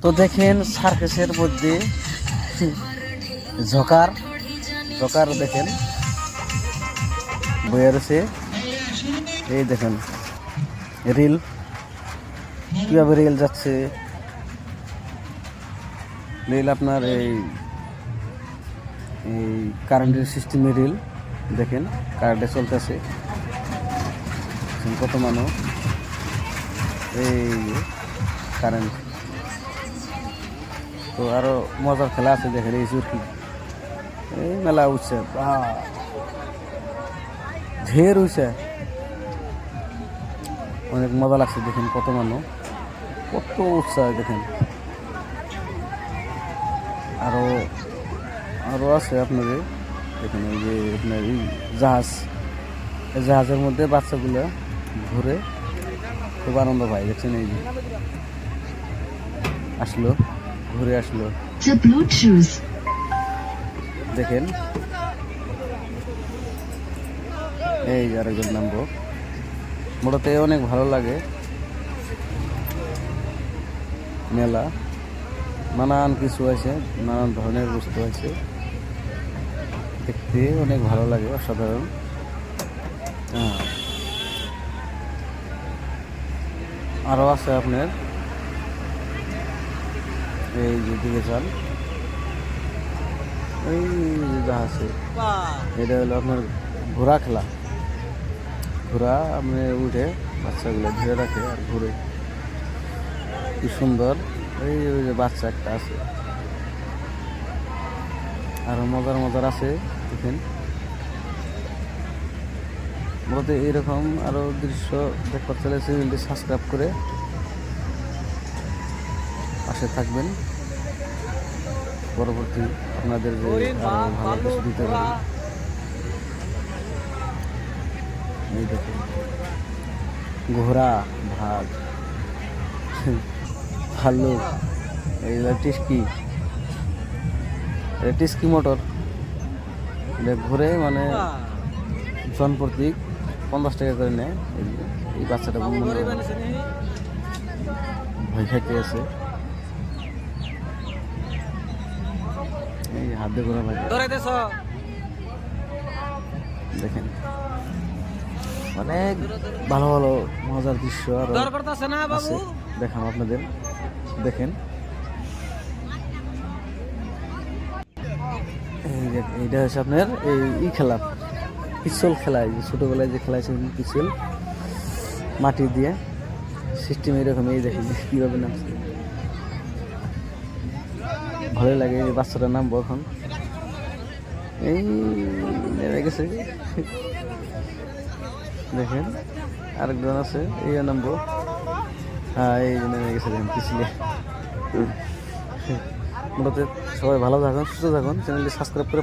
তো দেখেন সার্কাসের মধ্যে ঝকার ঝকার দেখেন বয়ে রয়েছে। এই দেখেন রিল, কিভাবে রেল যাচ্ছে। রেল আপনার এই কারেন্টের সিস্টেমে রেল দেখেন, কারেন্টে চলতেছে। কত মানুষ, এই কারেন্ট। তো আরো মজার খেলা আছে দেখেন, এই চুরকি, এই মেলা উঠছে, বা ঢের উঠছে, অনেক মজা লাগছে দেখেন। কত মানুষ, কত উৎসাহ দেখেন। আরো আরো আছে আপনাদের এখানে, এই যে আপনার এই জাহাজ, এই জাহাজের মধ্যে বাচ্চাগুলো ঘুরে খুব আনন্দ পায়। দেখছেন এই যে আসলো, ঘুরে আসলো দেখেন। এই আরেকজন নামবো। মোটাতে অনেক ভালো লাগে মেলা, নানান কিছু আছে, নানান ধরনের বস্তু আছে, দেখতে অনেক ভালো লাগে, অসাধারণ। আরো আছে আপনার এই যে দিকে চাল, এই যা আছে, এটা হলো আপনার ঘোড়া খেলা। ঘোড়া আপনি উঠে বাচ্চাগুলো ধরে রাখে আর ঘুরে, কি সুন্দর। এই ওই যে বাচ্চা একটা আছে, আরো মজার মজার আছে দেখেন। মূলত এইরকম আরো দৃশ্য দেখতে চলে, চ্যানেলটি সাবস্ক্রাইব করে পাশে থাকবেন। পরবর্তী আপনাদের যে আরো ভালো কিছু দিতে পারি। এই দেখেন ঘোড়া, ভাগ, ভাল্লুক, এইগুলো টিস্কি, এটা টিস্কি মোটর। এটা ঘুরে মানে জন প্রতি 50 টাকা করে নেয়। এই বাচ্চাটা ভয় খাইতে আছে, এই হাত দিয়ে ঘোরা লাগে দেখেন। অনেক ভালো ভালো মজার দৃশ্য আরো আছে, দেখাম আপনাদের দেখেন। এইটা হচ্ছে আপনার এই খেলা, পিছল খেলা, ছোটবেলায় যে খেলাইছেন পিছল, মাটি দিয়ে সিস্টেম এরকম। এই দেখেন কিভাবে নামছে, ভালোই লাগে। এই বাচ্চাটার নামবো এখন, এই নেমে গেছে দেখেন। আরেকজন আছে, এই নামবো, হ্যাঁ এই নেমে গেছে দেখেন পিছলে। মূলত সবাই ভালো থাকুন, সুস্থ থাকুন, চ্যানেলটি সাবস্ক্রাইব করে